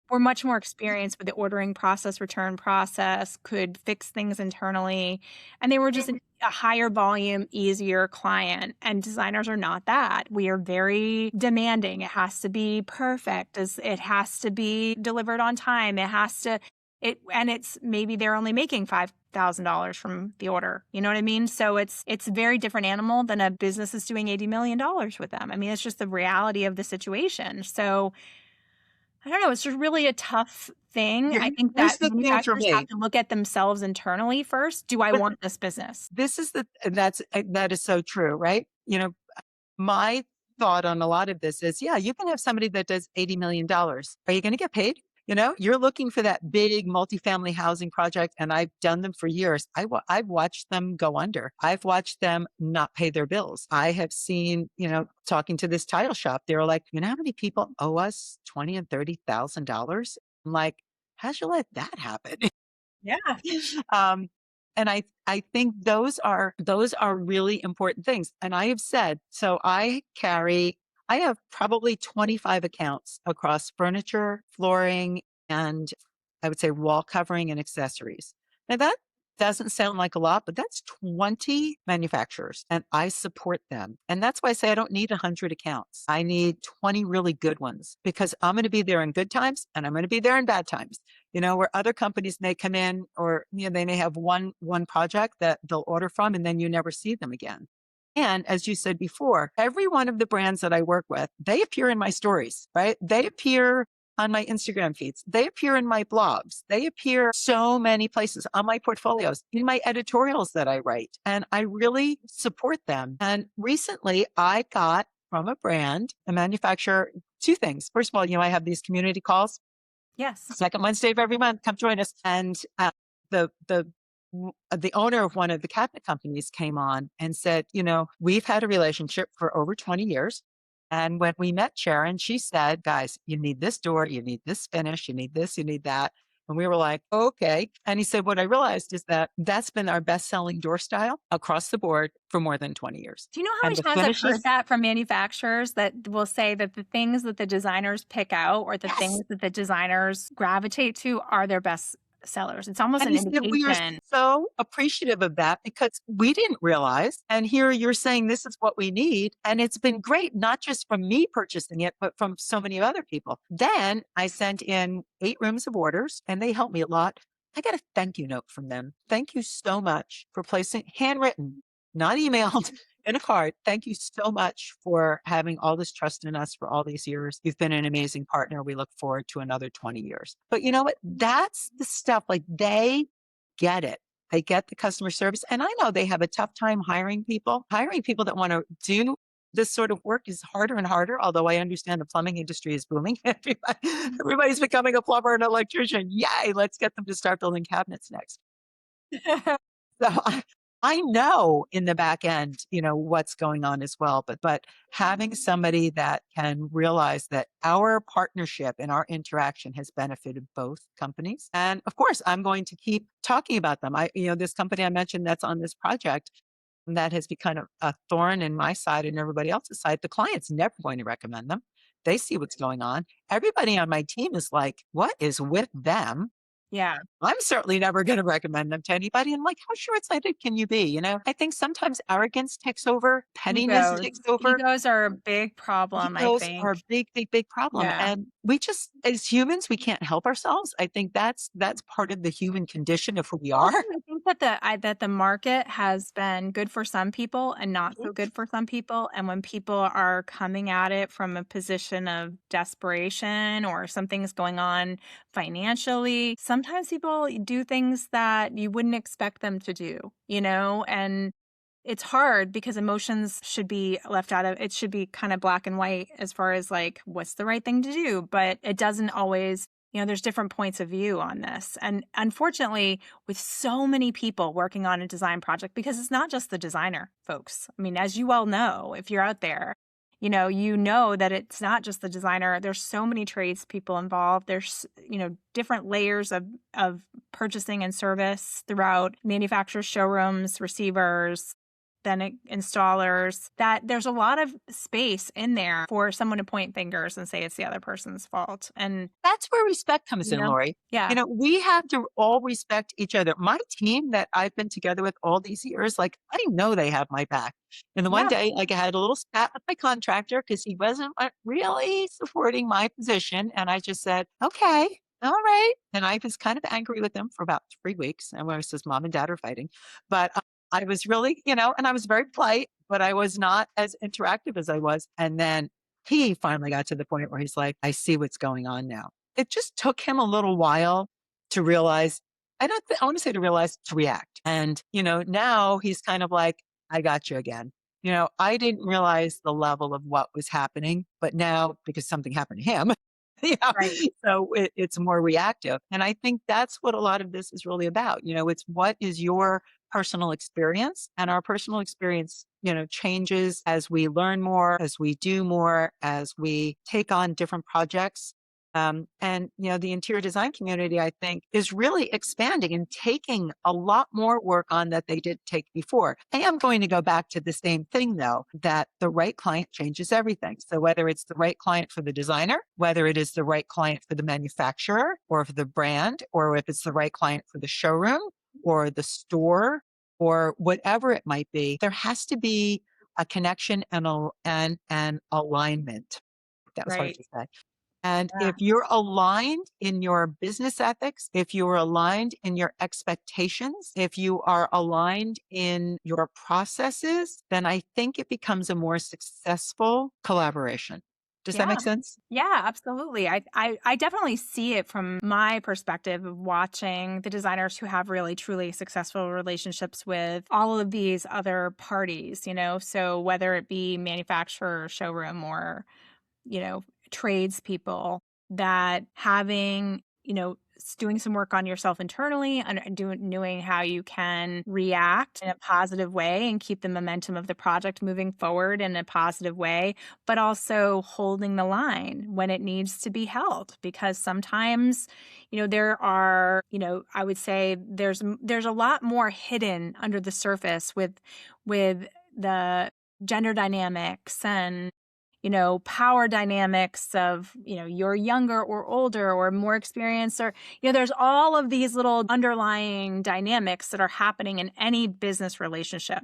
Speaker 1: were much more experienced with the ordering process, return process, could fix things internally. And they were just a higher volume, easier client. And designers are not that. We are very demanding. It has to be perfect. It has to be delivered on time. And it's maybe they're only making $5,000 from the order. You know what I mean? So it's a very different animal than a business is doing $80 million with them. I mean, it's just the reality of the situation. So I don't know. It's just really a tough thing. I think
Speaker 2: Here's
Speaker 1: that
Speaker 2: the thing for
Speaker 1: manufacturers have
Speaker 2: me.
Speaker 1: to look at themselves internally first. Do I
Speaker 2: But
Speaker 1: want this business?
Speaker 2: that is so true, right? My thought on a lot of this is, yeah, you can have somebody that does $80 million. Are you going to get paid? You're looking for that big multifamily housing project, and I've done them for years. I've watched them go under. I've watched them not pay their bills. I have seen, talking to this tile shop, they were like, how many people owe us $20,000 and $30,000? I'm like, how'd you let that happen?
Speaker 1: Yeah.
Speaker 2: um, and I think those are really important things. And I have said, so I have probably 25 accounts across furniture, flooring, and I would say wall covering and accessories. Now that doesn't sound like a lot, but that's 20 manufacturers, and I support them. And that's why I say I don't need 100 accounts. I need 20 really good ones, because I'm going to be there in good times and I'm going to be there in bad times. Where other companies may come in, or they may have one project that they'll order from, and then you never see them again. And as you said before, every one of the brands that I work with, they appear in my stories, right? They appear on my Instagram feeds. They appear in my blogs. They appear so many places, on my portfolios, in my editorials that I write. And I really support them. And recently I got from a brand, a manufacturer, two things. First of all, I have these community calls.
Speaker 1: Yes.
Speaker 2: Second Wednesday of every month, come join us. And the the owner of one of the cabinet companies came on and said, we've had a relationship for over 20 years. And when we met Sharon, she said, guys, you need this door, you need this finish, you need this, you need that. And we were like, okay. And he said, what I realized is that that's been our best selling door style across the board for more than 20 years.
Speaker 1: Do you know how
Speaker 2: And
Speaker 1: many
Speaker 2: the
Speaker 1: times I've
Speaker 2: finishes,
Speaker 1: heard that from manufacturers that will say that the things that the designers pick out or the
Speaker 2: yes.
Speaker 1: things that the designers gravitate to are their best sellers? It's almost
Speaker 2: And
Speaker 1: an
Speaker 2: he said, we are
Speaker 1: indication.
Speaker 2: so appreciative of that because we didn't realize. And here you're saying this is what we need. And it's been great, not just from me purchasing it, but from so many other people. Then I sent in 8 rooms of orders and they helped me a lot. I got a thank you note from them. Thank you so much for placing handwritten, not emailed. In a card, thank you so much for having all this trust in us for all these years. You've been an amazing partner. We look forward to another 20 years. But you know what? That's the stuff like they get it. They get the customer service. And I know they have a tough time hiring people. Hiring people that want to do this sort of work is harder and harder, although I understand the plumbing industry is booming. Everybody's becoming a plumber and electrician. Yay, let's get them to start building cabinets next. So I know in the back end, what's going on as well. But having somebody that can realize that our partnership and our interaction has benefited both companies. And of course, I'm going to keep talking about them. This company I mentioned that's on this project that has become a thorn in my side and everybody else's side. The client's never going to recommend them. They see what's going on. Everybody on my team is like, what is with them?
Speaker 1: Yeah.
Speaker 2: I'm certainly never going to recommend them to anybody. And like, how short-sighted can you be? I think sometimes arrogance takes over, pettiness
Speaker 1: Egos.
Speaker 2: takes over.
Speaker 1: Egos are a big problem, I
Speaker 2: Egos are a
Speaker 1: think.
Speaker 2: big, big, big problem.
Speaker 1: Yeah.
Speaker 2: And we just, as humans, we can't help ourselves. I think that's part of the human condition of who we
Speaker 1: Also,
Speaker 2: are.
Speaker 1: I think that the market has been good for some people and not
Speaker 2: Mhm.
Speaker 1: so good for some people. And when people are coming at it from a position of desperation or something's going on financially, sometimes people do things that you wouldn't expect them to do, and it's hard because emotions should be left out of it. Should be kind of black and white as far as like what's the right thing to do, but it doesn't always. There's different points of view on this. And unfortunately, with so many people working on a design project, because it's not just the designer, folks. I mean, as you all know, if you're out there, you know that it's not just the designer. There's so many tradespeople involved. There's, different layers of purchasing and service throughout manufacturers, showrooms, receivers, then installers, that there's a lot of space in there for someone to point fingers and say it's the other person's fault. And,
Speaker 2: That's where respect comes
Speaker 1: you
Speaker 2: in,
Speaker 1: know,
Speaker 2: Lori.
Speaker 1: yeah,
Speaker 2: We have to all respect each other. My team that I've been together with all these years, like I know they have my back. And the one
Speaker 1: yeah,
Speaker 2: day, like I had a little spat with my contractor because he wasn't really supporting my position. And I just said, okay, all right. And I was kind of angry with him for about 3 weeks. And when I says mom and dad are fighting, but I was really, and I was very polite, but I was not as interactive as I was. And then he finally got to the point where he's like, I see what's going on now. It just took him a little while to realize, I want to say to realize, to react. And, now he's kind of like, I got you again. I didn't realize the level of what was happening, but now because something happened to him, yeah,
Speaker 1: right,
Speaker 2: so it's more reactive. And I think that's what a lot of this is really about. It's what is your personal experience, and our personal experience, changes as we learn more, as we do more, as we take on different projects. And the interior design community, I think, is really expanding and taking a lot more work on that they did take before. I am going to go back to the same thing, though, that the right client changes everything. So whether it's the right client for the designer, whether it is the right client for the manufacturer or for the brand, or if it's the right client for the showroom or the store or whatever it might be, there has to be a connection and an alignment. That was hard
Speaker 1: right.
Speaker 2: to say. And
Speaker 1: Yeah.
Speaker 2: if you're aligned in your business ethics, if you are aligned in your expectations, if you are aligned in your processes, then I think it becomes a more successful collaboration. Does that
Speaker 1: Yeah.
Speaker 2: make sense?
Speaker 1: Yeah, absolutely. I definitely see it from my perspective of watching the designers who have really truly successful relationships with all of these other parties, so whether it be manufacturer, showroom, or, tradespeople, that having, doing some work on yourself internally and knowing how you can react in a positive way and keep the momentum of the project moving forward in a positive way, but also holding the line when it needs to be held. Because sometimes, there are, I would say there's a lot more hidden under the surface with the gender dynamics and power dynamics of, you're younger or older or more experienced, or, there's all of these little underlying dynamics that are happening in any business relationship.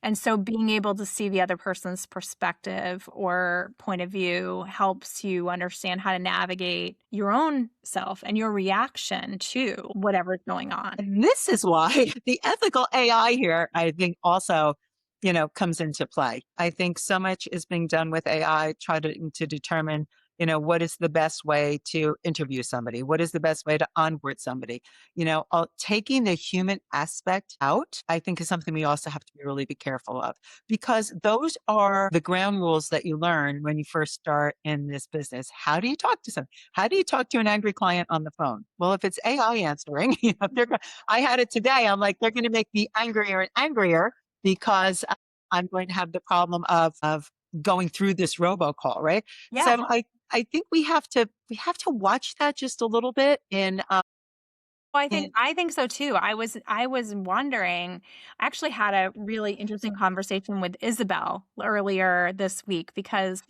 Speaker 1: And so being able to see the other person's perspective or point of view helps you understand how to navigate your own self and your reaction to whatever's going on.
Speaker 2: And this is why the ethical AI here, I think also, comes into play. I think so much is being done with AI, trying to determine, what is the best way to interview somebody? What is the best way to onboard somebody? Taking the human aspect out, I think is something we also have to really be careful of, because those are the ground rules that you learn when you first start in this business. How do you talk to someone? How do you talk to an angry client on the phone? Well, if it's AI answering, I had it today. I'm like, they're going to make me angrier and angrier because I'm going to have the problem of going through this robocall, right?
Speaker 1: Yeah.
Speaker 2: So I think we have to watch that just a little bit
Speaker 1: Well,
Speaker 2: in
Speaker 1: I think so too. I was wondering. I actually had a really interesting conversation with Isabel earlier this week because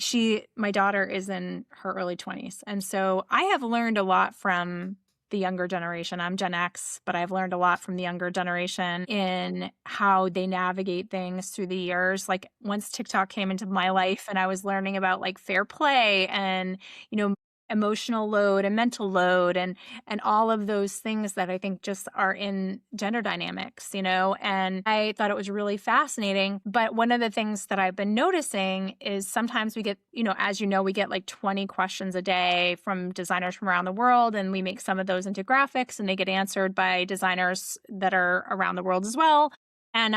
Speaker 1: my daughter is in her early 20s. And so I have learned a lot from the younger generation. I'm Gen X, but I've learned a lot from the younger generation in how they navigate things through the years. Like once TikTok came into my life and I was learning about like fair play and, you know, emotional load and mental load and all of those things that I think just are in gender dynamics, and I thought it was really fascinating. But one of the things that I've been noticing is sometimes we get, as we get like 20 questions a day from designers from around the world, and we make some of those into graphics and they get answered by designers that are around the world as well. And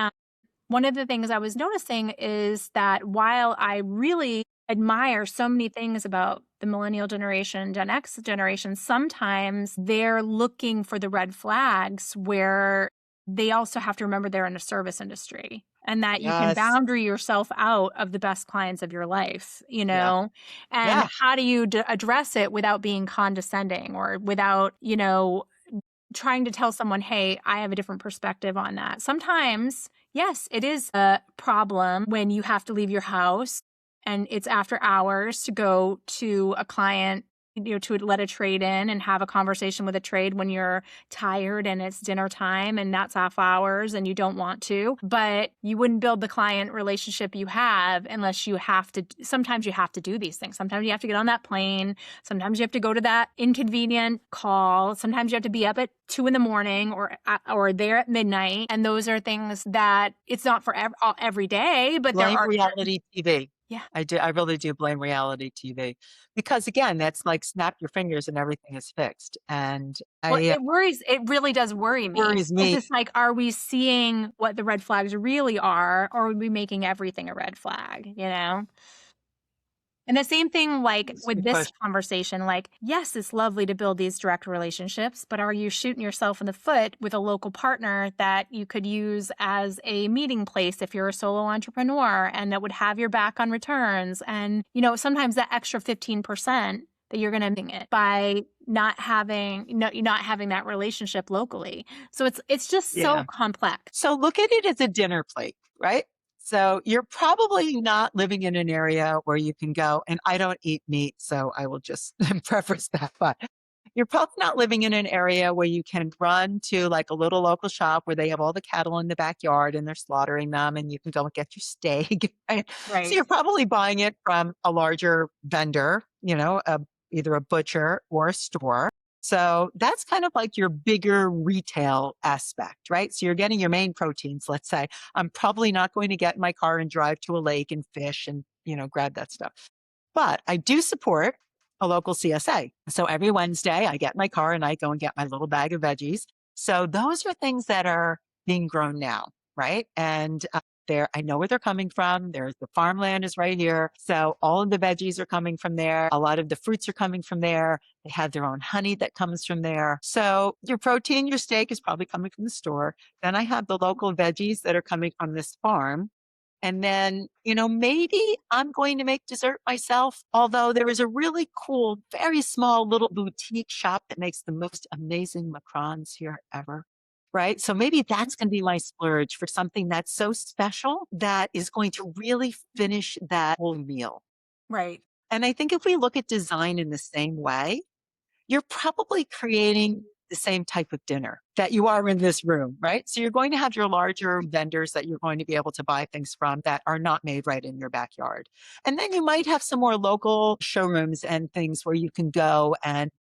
Speaker 1: one of the things I was noticing is that while I really admire so many things about the millennial generation, Gen X generation, sometimes they're looking for the red flags where they also have to remember they're in a service industry and that you can
Speaker 2: yes,
Speaker 1: boundary yourself out of the best clients of your life,
Speaker 2: yeah,
Speaker 1: and
Speaker 2: yeah,
Speaker 1: how do you address it without being condescending or without, trying to tell someone, hey, I have a different perspective on that. Sometimes, yes, it is a problem when you have to leave your house and it's after hours to go to a client, to let a trade in and have a conversation with a trade when you're tired and it's dinner time and that's off hours and you don't want to. But you wouldn't build the client relationship you have unless you have to. Sometimes you have to do these things. Sometimes you have to get on that plane. Sometimes you have to go to that inconvenient call. Sometimes you have to be up at 2 a.m. or there at midnight. And those are things that it's not for every day, but there
Speaker 2: blame
Speaker 1: are certain.
Speaker 2: reality TV.
Speaker 1: Yeah.
Speaker 2: I really do blame reality TV because again, that's like snap your fingers and everything is fixed. And
Speaker 1: Well,
Speaker 2: I
Speaker 1: it really does worry me.
Speaker 2: worries
Speaker 1: It's
Speaker 2: me.
Speaker 1: just like, are we seeing what the red flags really are, or are we making everything a red flag? And the same thing, like
Speaker 2: It's a
Speaker 1: with
Speaker 2: good
Speaker 1: this
Speaker 2: question.
Speaker 1: conversation, like, yes, it's lovely to build these direct relationships, but are you shooting yourself in the foot with a local partner that you could use as a meeting place if you're a solo entrepreneur and that would have your back on returns? And, sometimes that extra 15% that you're going to it by not having that relationship locally. So it's just so
Speaker 2: Yeah.
Speaker 1: complex.
Speaker 2: So look at it as a dinner plate, right? So you're probably not living in an area where you can go, and I don't eat meat, so I will just preface that. But you're probably not living in an area where you can run to like a little local shop where they have all the cattle in the backyard and they're slaughtering them, and you can go and get your steak. Right? So
Speaker 1: Right.
Speaker 2: you're probably buying it from a larger vendor, either a butcher or a store. So that's kind of like your bigger retail aspect, right? So you're getting your main proteins, let's say. I'm probably not going to get in my car and drive to a lake and fish and, grab that stuff. But I do support a local CSA. So every Wednesday I get in my car and I go and get my little bag of veggies. So those are things that are being grown now, right? And there. I know where they're coming from. There's the farmland is right here. So all of the veggies are coming from there. A lot of the fruits are coming from there. They have their own honey that comes from there. So your protein, your steak is probably coming from the store. Then I have the local veggies that are coming from this farm. And then, maybe I'm going to make dessert myself. Although there is a really cool, very small little boutique shop that makes the most amazing macarons here ever. Right. So maybe that's going to be my splurge for something that's so special that is going to really finish that whole meal.
Speaker 1: Right.
Speaker 2: And I think if we look at design in the same way, you're probably creating the same type of dinner that you are in this room, right? So you're going to have your larger vendors that you're going to be able to buy things from that are not made right in your backyard. And then you might have some more local showrooms and things where you can go and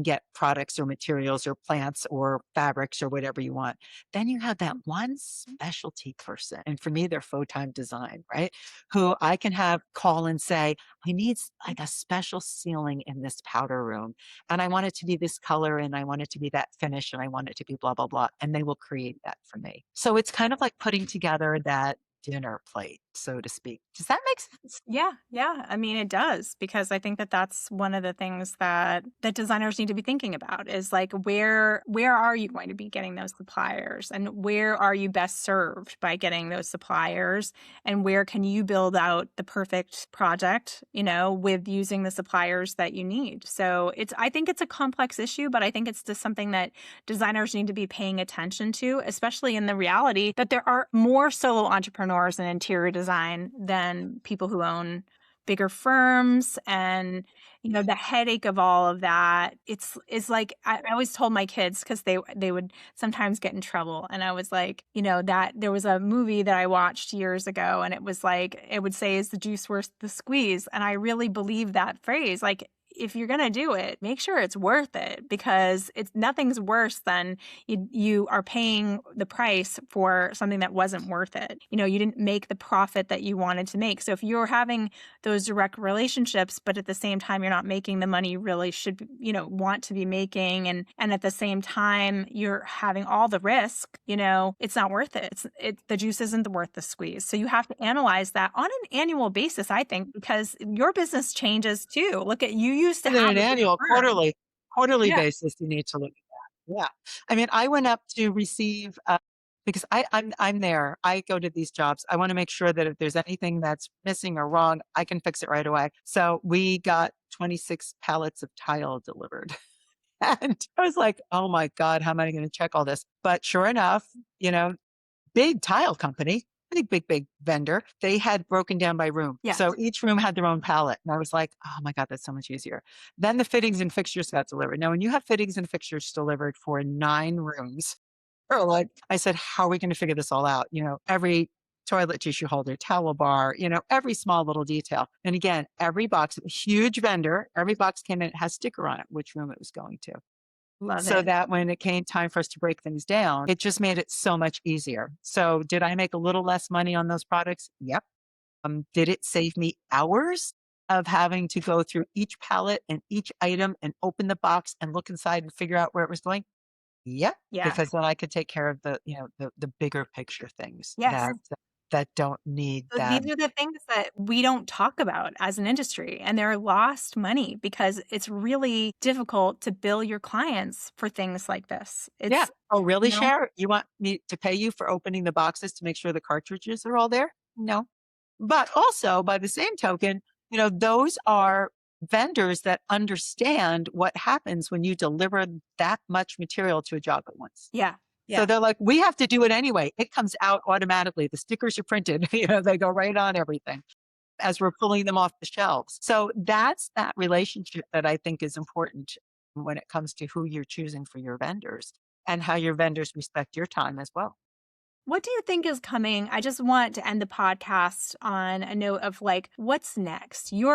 Speaker 2: get products or materials or plants or fabrics or whatever you want. Then you have that one specialty person. And for me, they're faux time design, right? Who I can have call and say, I need like a special ceiling in this powder room. And I want it to be this color and I want it to be that finish and I want it to be blah, blah, blah. And they will create that for me. So it's kind of like putting together that dinner plate, so to speak. Does that make sense?
Speaker 1: Yeah, yeah. I mean, it does, because I think that that's one of the things that designers need to be thinking about is like where are you going to be getting those suppliers, and where are you best served by getting those suppliers, and where can you build out the perfect project, with using the suppliers that you need. So I think it's a complex issue, but I think it's just something that designers need to be paying attention to, especially in the reality that there are more solo entrepreneurs in interior design than people who own bigger firms. And the headache of all of that, it's like I always told my kids, because they would sometimes get in trouble, and I was like, that there was a movie that I watched years ago, and it was like, it would say, is the juice worth the squeeze? And I really believe that phrase. Like, if you're going to do it, make sure it's worth it, because nothing's worse than you are paying the price for something that wasn't worth it. You didn't make the profit that you wanted to make. So if you're having those direct relationships, but at the same time, you're not making the money you really should, want to be making. And at the same time, you're having all the risk, it's not worth it. The juice isn't worth the squeeze. So you have to analyze that on an annual basis, I think, because your business changes too. Look at, you used to
Speaker 2: And then
Speaker 1: have
Speaker 2: an
Speaker 1: a big
Speaker 2: annual,
Speaker 1: firm.
Speaker 2: quarterly
Speaker 1: Yeah.
Speaker 2: basis, you need to look at that. Yeah. I mean, I went up to receive, because I'm there. I go to these jobs. I want to make sure that if there's anything that's missing or wrong, I can fix it right away. So we got 26 pallets of tile delivered. And I was like, oh my God, how am I going to check all this? But sure enough, you know, big tile company, big vendor. They had broken down by room.
Speaker 1: Yes.
Speaker 2: So each room had their own palette. And I was like, oh my God, that's so much easier. Then the fittings and fixtures got delivered. Now, when you have fittings and fixtures delivered for 9 rooms, or like I said, how are we going to figure this all out? Every toilet tissue holder, towel bar, every small little detail. And again, every box, a huge vendor, every box came in, it has sticker on it, which room it was going to.
Speaker 1: Love
Speaker 2: So
Speaker 1: it.
Speaker 2: that when it came time for us to break things down, it just made it so much easier. So did I make a little less money on those products? Yep. Did it save me hours of having to go through each pallet and each item and open the box and look inside and figure out where it was going? Yep.
Speaker 1: Yes.
Speaker 2: Because then I could take care of the bigger picture things
Speaker 1: Yes.
Speaker 2: that don't need
Speaker 1: So
Speaker 2: that.
Speaker 1: these are the things that we don't talk about as an industry, and they're lost money because it's really difficult to bill your clients for things like this.
Speaker 2: Yeah. Oh, really,
Speaker 1: You know,
Speaker 2: Cher? You want me to pay you for opening the boxes to make sure the cartridges are all there? No. But also, by the same token, those are vendors that understand what happens when you deliver that much material to a job at once.
Speaker 1: yeah.
Speaker 2: So
Speaker 1: Yeah.
Speaker 2: they're like, we have to do it anyway. It comes out automatically. The stickers are printed, they go right on everything as we're pulling them off the shelves. So that's that relationship that I think is important when it comes to who you're choosing for your vendors and how your vendors respect your time as well.
Speaker 1: What do you think is coming? I just want to end the podcast on a note of like, what's next? You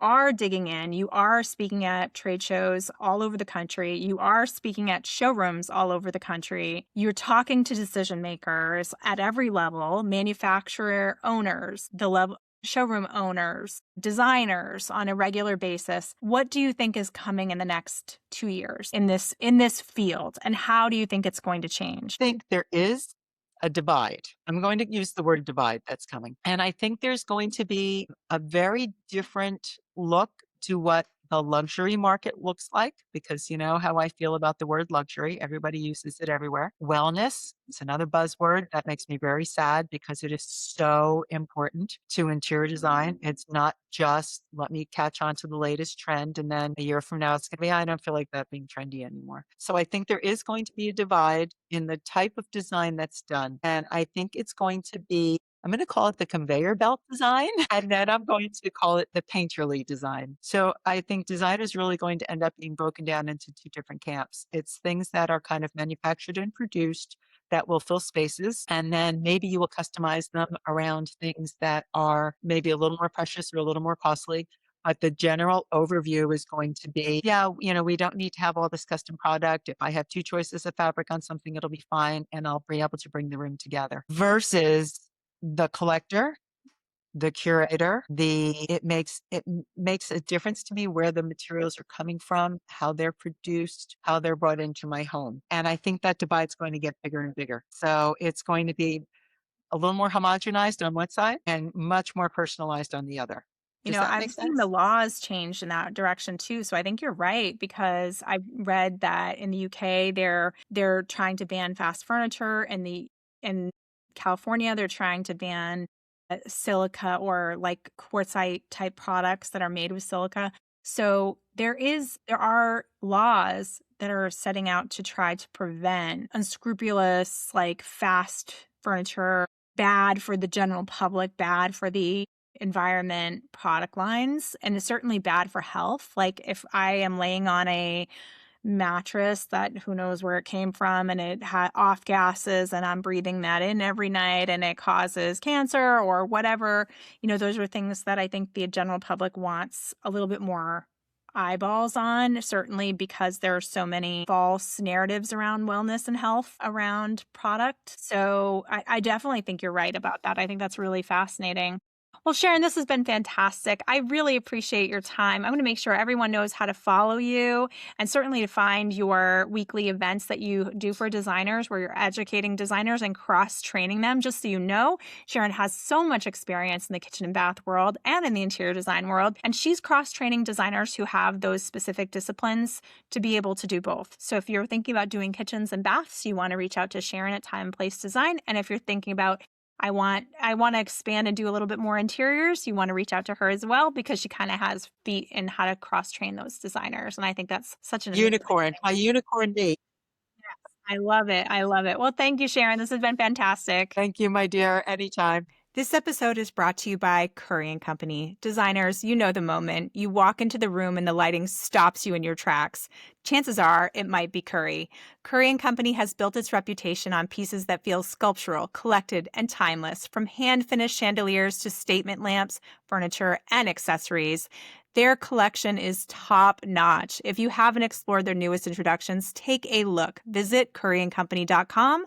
Speaker 1: are digging in. You are speaking at trade shows all over the country. You are speaking at showrooms all over the country. You're talking to decision makers at every level, manufacturer owners, the level showroom owners, designers on a regular basis. What do you think is coming in the next 2 years in this field? And how do you think it's going to change?
Speaker 2: I think there is a divide. I'm going to use the word divide that's coming. And I think there's going to be a very different look to what the luxury market looks like, because you know how I feel about the word luxury. Everybody uses it everywhere. Wellness, it's another buzzword that makes me very sad because it is so important to interior design. It's not just let me catch on to the latest trend and then a year from now it's going to be, I don't feel like that being trendy anymore. So I think there is going to be a divide in the type of design that's done. And I think it's going to be, I'm going to call it the conveyor belt design, and then I'm going to call it the painterly design. So I think design is really going to end up being broken down into two different camps. It's things that are kind of manufactured and produced that will fill spaces, and then maybe you will customize them around things that are maybe a little more precious or a little more costly. But the general overview is going to be, yeah, you know, we don't need to have all this custom product. If I have two choices of fabric on something, it'll be fine. And I'll be able to bring the room together versus the collector, the curator, it makes a difference to me where the materials are coming from, how they're produced, how they're brought into my home. And I think that divide's going to get bigger and bigger. So it's going to be a little more homogenized on one side and much more personalized on the other.
Speaker 1: You
Speaker 2: Does
Speaker 1: know,
Speaker 2: that
Speaker 1: I'm
Speaker 2: make
Speaker 1: seeing the
Speaker 2: sense?
Speaker 1: laws change in that direction too. So I think you're right because I read that in the UK they're trying to ban fast furniture, and in California they're trying to ban silica or like quartzite type products that are made with silica. So there are laws that are setting out to try to prevent unscrupulous like fast furniture, bad for the general public, bad for the environment product lines, and it's certainly bad for health. Like if I am laying on a mattress that who knows where it came from and it had off gases and I'm breathing that in every night and it causes cancer or whatever, those are things that I think the general public wants a little bit more eyeballs on, certainly because there are so many false narratives around wellness and health around product. So I definitely think you're right about that. I think that's really fascinating. Well, Sharon, this has been fantastic. I really appreciate your time. I'm going to make sure everyone knows how to follow you and certainly to find your weekly events that you do for designers where you're educating designers and cross-training them. Just so you know, Sharon has so much experience in the kitchen and bath world and in the interior design world, and she's cross-training designers who have those specific disciplines to be able to do both. So if you're thinking about doing kitchens and baths, you want to reach out to Sharon at Time and Place Design. And if you're thinking about I want to expand and do a little bit more interiors, you want to reach out to her as well because she kind of has feet in how to cross train those designers. And I think that's such an amazing
Speaker 2: Unicorn,
Speaker 1: thing.
Speaker 2: a unicorn me.
Speaker 1: I love it. I love it. Well, thank you, Sharon. This has been fantastic.
Speaker 2: Thank you, my dear. Anytime.
Speaker 1: This episode is brought to you by Curry and Company. Designers, you know the moment. You walk into the room and the lighting stops you in your tracks. Chances are it might be Curry. Curry and Company has built its reputation on pieces that feel sculptural, collected, and timeless, from hand-finished chandeliers to statement lamps, furniture, and accessories. Their collection is top-notch. If you haven't explored their newest introductions, take a look. Visit curryandcompany.com,